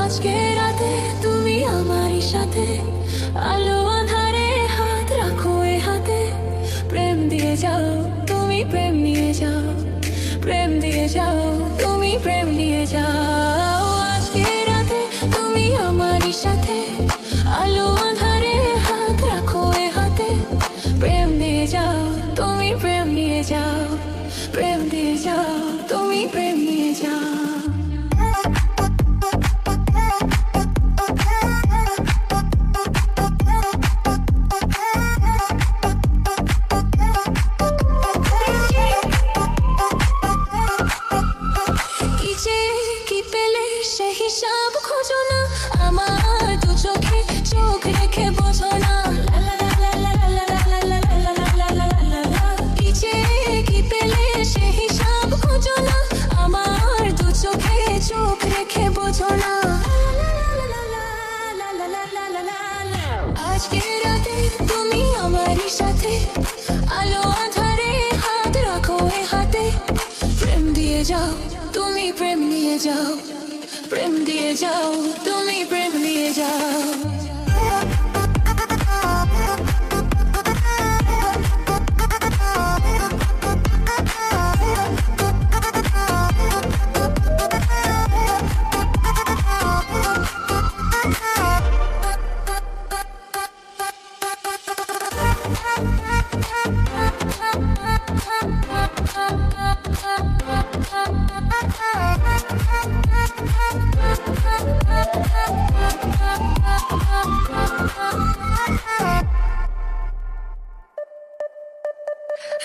আজকে রাতে তুমি আমারই সাথে, আলো আঁধারে হাত রাখো এ হাতে। প্রেম দিয়ে যাও, তুমি প্রেম নিয়ে যাও, প্রেম দিয়ে যাও, তুমি প্রেম নিয়ে যাও। আজকে রাতে তুমি আমারই সাথে, আলো আঁধারে হাত রাখো এ হাতে। প্রেম দিয়ে যাও, তুমি প্রেম নিয়ে যাও, প্রেম দিয়ে যাও, তুমি প্রেম নিয়ে যাও। হিসাব খোঁজো না, আমার দু চোখে চোখ রেখে বোঝো না। কি পেলে সে হিসাব খোঁজো না, আমার দু চোখে চোখ রেখে বোঝো না। আজকে রাতে তুমি আমারই সাথে, আলো আঁধারে হাত রাখো এ হাতে। প্রেম দিয়ে যাও, তুমি প্রেম নিয়ে যাও, প্রেম দিয়ে যাও, তুমি প্রেম নিয়ে যাও।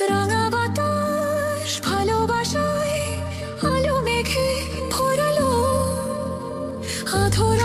রাঙা বাতাস ভালোবাসায় আলো মেঘে ভরালো, আধর